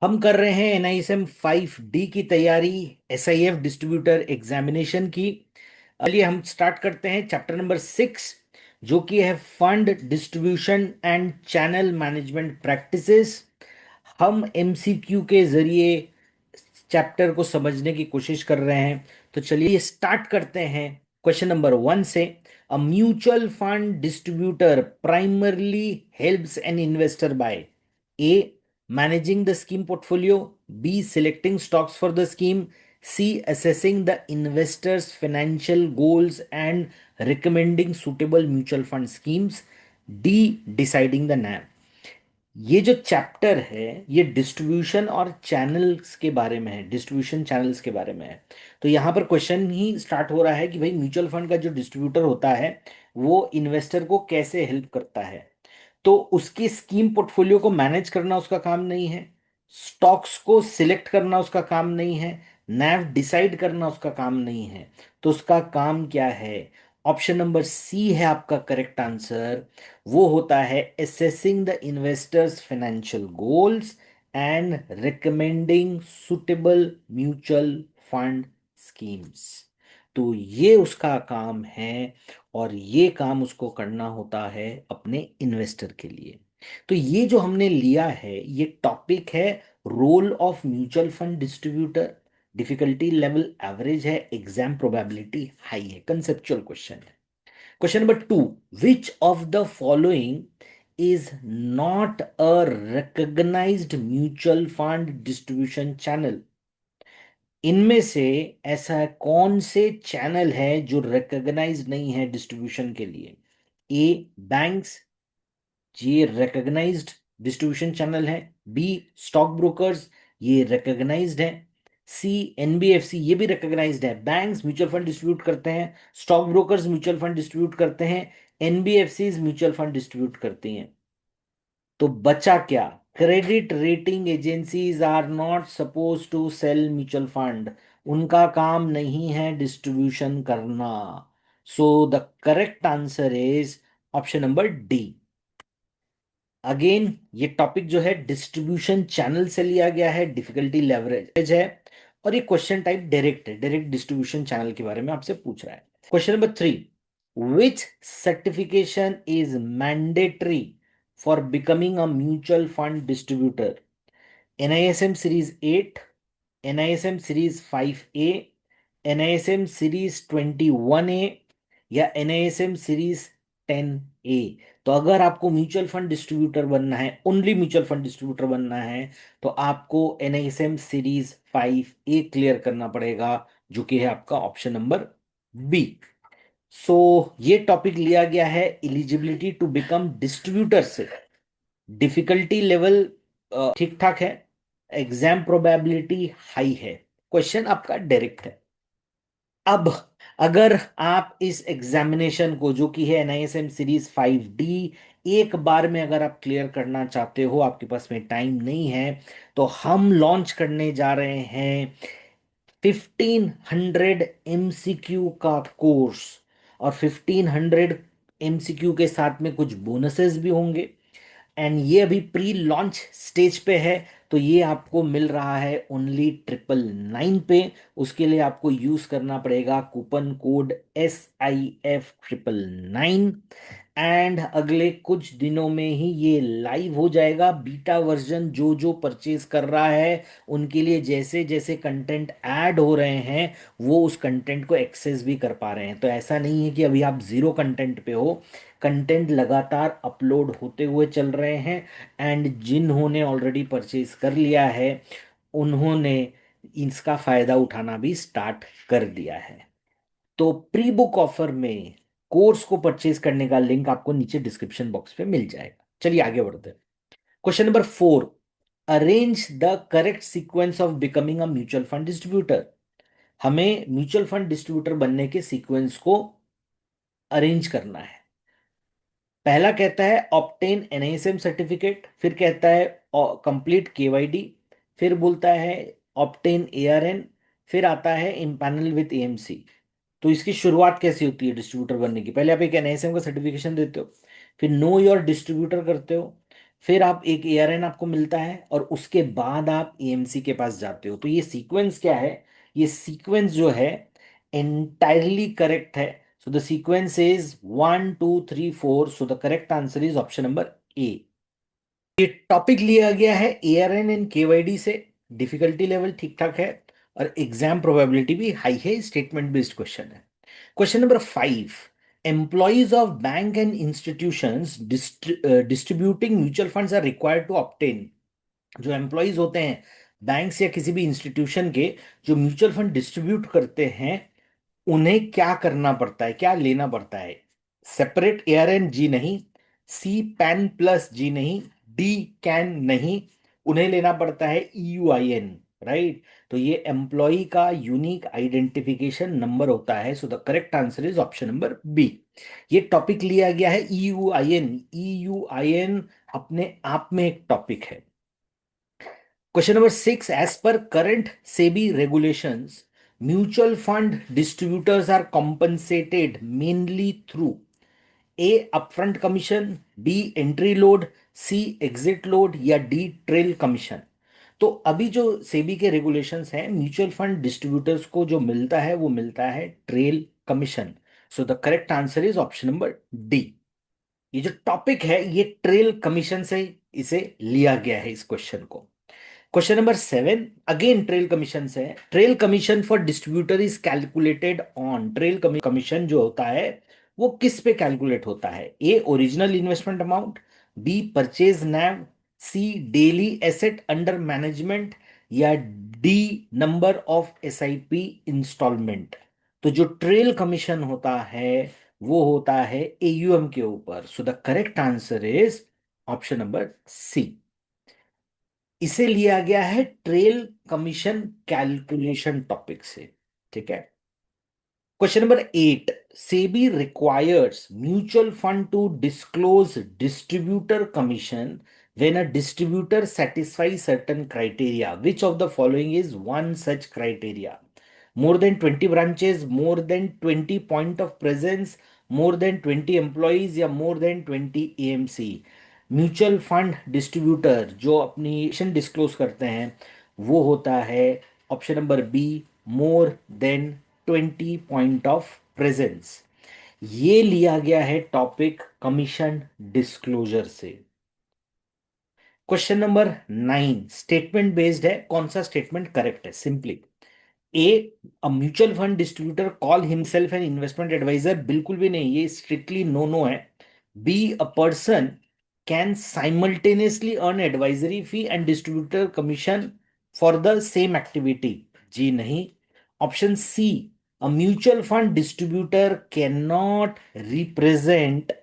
हम कर रहे हैं NISM 5D की तैयारी, SIF डिस्ट्रीब्यूटर एग्जामिनेशन की। चलिए हम स्टार्ट करते हैं चैप्टर नंबर 6, जो कि है fund distribution and channel management practices. हम MCQ के जरिए चैप्टर को समझने की कोशिश कर रहे हैं। तो चलिए स्टार्ट करते हैं क्वेश्चन नंबर 1 से। A mutual fund distributor primarily helps an investor by a managing the scheme portfolio, B selecting stocks for the scheme, C assessing the investor's financial goals and recommending suitable mutual fund schemes, D deciding the NAV। ये जो chapter है ये distribution और channels के बारे में है, distribution channels के बारे में है। तो यहाँ पर क्वेश्चन ही स्टार्ट हो रहा है कि भाई म्यूचुअल फंड का जो डिस्ट्रीब्यूटर होता है वो इन्वेस्टर को कैसे हेल्प करता है। तो उसकी स्कीम पोर्टफोलियो को मैनेज करना उसका काम नहीं है, स्टॉक्स को सिलेक्ट करना उसका काम नहीं है, नैव डिसाइड करना उसका काम नहीं है। तो उसका काम क्या है? ऑप्शन नंबर सी है आपका करेक्ट आंसर। वो होता है assessing the investors financial goals and recommending suitable mutual fund schemes. तो ये उसका काम है और ये काम उसको करना होता है अपने इन्वेस्टर के लिए। तो ये जो हमने लिया है ये टॉपिक है role of mutual fund distributor. Difficulty level average है, एग्जाम प्रोबेबिलिटी हाई है, कंसेप्चुअल क्वेश्चन है। Question number 2, which of the following is not a recognised mutual fund distribution channel. इनमें से ऐसा कौन से चैनल है जो रिकॉग्नाइज नहीं है डिस्ट्रीब्यूशन के लिए? ए बैंक्स, ये रिकॉग्नाइज्ड डिस्ट्रीब्यूशन चैनल है। बी स्टॉक ब्रोकर्स, ये रिकॉग्नाइज्ड है। सी NBFC, ये भी रिकॉग्नाइज्ड है। बैंक्स म्यूचुअल फंड डिस्ट्रीब्यूट करते हैं, stock brokers mutual fund distribute करते हैं, NBFCs म्यूचुअल फंड डिस्ट्रीब्यूट करती हैं। तो बचा क्या? Credit rating agencies are not suppose to sell mutual fund. उनका काम नहीं है डिस्ट्रीब्यूशन करना। So the correct answer is option number D. Again ये टॉपिक जो है डिस्ट्रीब्यूशन चैनल से लिया गया है, डिफिकल्टी लेवरेज है, और ये क्वेश्चन टाइप डायरेक्ट है, डायरेक्ट डिस्ट्रीब्यूशन चैनल के बारे में आपसे पूछ रहा है। Question number 3, which certification is mandatory for becoming a mutual fund distributor? NISM series 8, NISM series 5A, NISM series 21A, या NISM सीरीज 10A। तो अगर आपको म्यूचुअल फंड डिस्ट्रीब्यूटर बनना है, ओनली म्यूचुअल फंड डिस्ट्रीब्यूटर बनना है, तो आपको NISM सीरीज 5A क्लियर करना पड़ेगा, जो कि है आपका ऑप्शन नंबर बी। सो ये टॉपिक लिया गया है एलिजिबिलिटी टू बिकम डिस्ट्रीब्यूटर से। डिफिकल्टी लेवल ठीक ठाक है, एग्जाम प्रोबेबिलिटी हाई है, क्वेश्चन आपका डायरेक्ट है। अब अगर आप इस एग्जामिनेशन को, जो कि है NISM सीरीज 5D, एक बार में अगर आप क्लियर करना चाहते हो, आपके पास में टाइम नहीं है, तो हम लॉन्च करने जा रहे हैं 1500 MCQ का कोर्स। और 1500 MCQ के साथ में कुछ बोनसेस भी होंगे। एंड ये अभी प्री लॉन्च स्टेज पे है, तो ये आपको मिल रहा है ओनली 999 पे। उसके लिए आपको यूज करना पड़ेगा कूपन कोड SIF999। एंड अगले कुछ दिनों में ही ये लाइव हो जाएगा बीटा वर्जन। जो जो परचेज कर रहा है उनके लिए जैसे जैसे कंटेंट ऐड हो रहे हैं वो उस कंटेंट को एक्सेस भी कर पा रहे हैं। तो ऐसा नहीं है कि अभी आप जीरो कंटेंट पे हो, कंटेंट लगातार अपलोड होते हुए चल रहे हैं। एंड जिन्होंने ऑलरेडी परचेज कर लिया है उन्होंने इसका फायदा उठाना भी स्टार्ट कर दिया है। तो प्री बुक ऑफर में कोर्स को परचेज करने का लिंक आपको नीचे डिस्क्रिप्शन बॉक्स पे मिल जाएगा। चलिए आगे बढ़ते हैं। Question number 4, arrange the correct sequence of becoming a mutual fund distributor. हमें म्यूचुअल फंड डिस्ट्रीब्यूटर बनने के सीक्वेंस को अरेंज करना है। पहला कहता है ऑब्टेन NISM सर्टिफिकेट, फिर कहता है कंप्लीट KYD, फिर बोलता है ऑब्टेन ARN, फिर आता है इम्पैनल विद AMC। तो इसकी शुरुआत कैसी होती है डिस्ट्रीब्यूटर बनने की? पहले आप एक NISM का सर्टिफिकेशन देते हो, फिर नो योर डिस्ट्रीब्यूटर करते हो, फिर आप एक एआरएन आपको मिलता है और उसके बाद आप एएमसी के पास जाते हो। तो ये सीक्वेंस क्या है, ये सीक्वेंस जो है एंटायरली करेक्ट है। So the sequence is 1 2 3 4। So the correct answer is option number A. ये टॉपिक लिया गया है एआरएन एंड केवाईडी से। डिफिकल्टी लेवल ठीक ठाक है और एग्जाम प्रोबेबिलिटी भी हाई है। स्टेटमेंट बेस्ड क्वेश्चन है। Question number 5। Employees of bank and institutions distributing mutual funds are required to obtain. जो एम्प्लॉइज होते हैं बैंक्स या किसी भी इंस्टीट्यूशन के, जो म्यूचुअल फंड डिस्ट्रीब्यूट करते हैं, उन्हें क्या करना पड़ता है, क्या लेना पड़ता है? Separate ARN? जी नहीं। सी पैन प्लस? जी नहीं। D can? नहीं। उन्हें लेना पड़ता है ईयूआईएन। राइट। तो ये एम्प्लॉय का यूनिक आइडेंटिफिकेशन नंबर होता है। So the correct answer is option number B. ये टॉपिक लिया गया है ईयूआईएन। ईयूआईएन अपने आप में एक टॉपिक है। Question number 6. As per current SEBI regulations, mutual fund distributors are compensated mainly through A. Upfront commission, B. Entry load, C. Exit load या D. Trail commission। तो अभी जो सेबी के रेगुलेशंस हैं, म्यूचुअल फंड डिस्ट्रीब्यूटर्स को जो मिलता है वो मिलता है trail commission. So the correct answer is option number D. ये जो टॉपिक है ये ट्रेल कमीशन से इसे लिया गया है इस क्वेश्चन को। Question number 7 again trail commission से है। Trail commission for distributor is calculated on. Trail commission जो होता है वो किस पे कैलकुलेट होता है? A. Original investment amount, B. Purchase NAV, C. Daily asset under management या D. Number of SIP installment. तो जो ट्रेल कमीशन होता है वो होता है एयूएम के ऊपर। So the correct answer is option number C. इसे लिया गया है ट्रेल कमीशन कैलकुलेशन टॉपिक से। ठीक है। Question number 8। SEBI requires mutual fund to disclose distributor commission when a distributor satisfies certain criteria. Which of the following is one such criteria? More than 20 branches, more than 20 point of presence, more than 20 employees या more than 20 AMC। Mutual fund distributor जो अपनी disclose करते हैं वो होता है option number B, more than 20 point of presence. ये लिया गया है टॉपिक कमीशन डिस्क्लोजर से। क्वेश्चन नंबर 9 स्टेटमेंट बेस्ड है। कौन सा स्टेटमेंट करेक्ट है? Simply A, a mutual fund distributor call himself an investment adviser, बिल्कुल भी नहीं, ये स्ट्रिक्टली नो नो है। B, a person can simultaneously earn advisory fee and distributor commission for the same activity. जी नहीं। Option C, a mutual fund distributor can not represent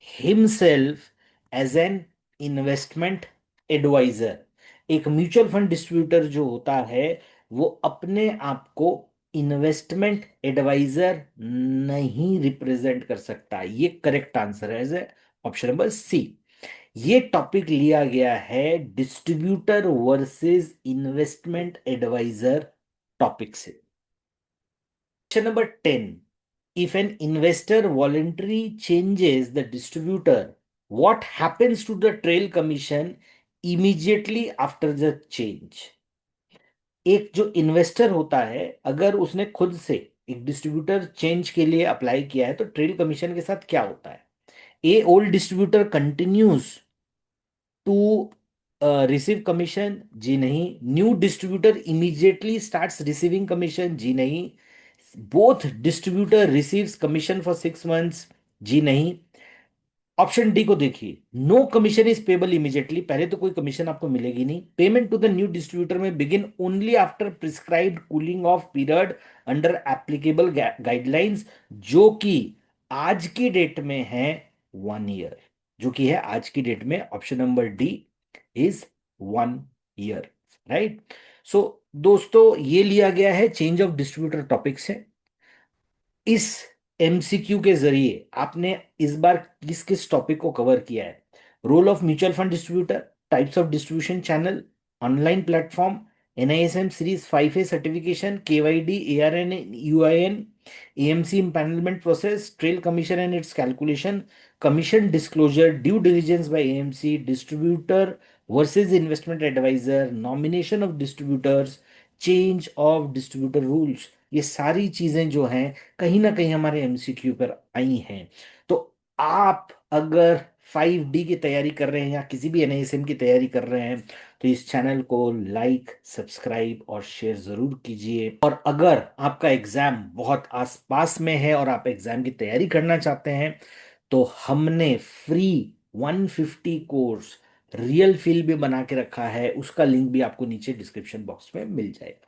himself as an investment adviser. एक mutual fund distributor जो होता है वो अपने आप को इन्वेस्टमेंट एडवाइजर नहीं रिप्रेजेंट कर सकता। ये करेक्ट आंसर है ऑप्शन नंबर सी। ये टॉपिक लिया गया है distributor versus investment adviser topic से। Question number 10। If an investor voluntarily changes the distributor, what happens to the trail commission immediately after the change? एक जो इन्वेस्टर होता है अगर उसने खुद से एक डिस्ट्रीब्यूटर चेंज के लिए अप्लाई किया है तो ट्रेल कमीशन के साथ क्या होता है? A, old distributor continues to receive commission. जी नहीं। New distributor immediately starts receiving commission. जी नहीं। Both distributor receives commission for 6 months. जी नहीं। ऑप्शन डी को देखिए, no commission is payable immediately. पहले तो कोई कमीशन आपको मिलेगी नहीं। Payment to the new distributor may begin only after prescribed cooling off period under applicable guidelines, जो कि आज की डेट में है 1 ईयर। जो कि है आज की डेट में option number D is 1 year. Right. So दोस्तों ये लिया गया है चेंज ऑफ डिस्ट्रीब्यूटर टॉपिक से। इस एमसीक्यू के जरिए आपने इस बार किस किस टॉपिक को कवर किया है? Role of mutual fund distributor, types of distribution channel, online platform, NISM series 5A certification, KYD, ARN, UIN, AMC empanelment process, trail commission and its calculation, commission disclosure, due diligence by AMC, distributor versus investment advisor, nomination of distributors, change of distributor rules, ये सारी चीजें जो हैं कहीं ना कहीं हमारे MCQ पर आई हैं। तो आप अगर 5D की तैयारी कर रहे हैं या किसी भी NISM की तैयारी कर रहे हैं तो इस चैनल को लाइक, सब्सक्राइब और शेयर जरूर कीजिए। और अगर आपका एग्जाम बहुत आसपास में है और आप एग्जाम की तैयारी करना चाहते हैं तो हमने फ्री 150 कोर्स रियल फील भी बना के रखा है, उसका लिंक भी आपको नीचे डिस्क्रिप्शन बॉक्स में मिल जाएगा।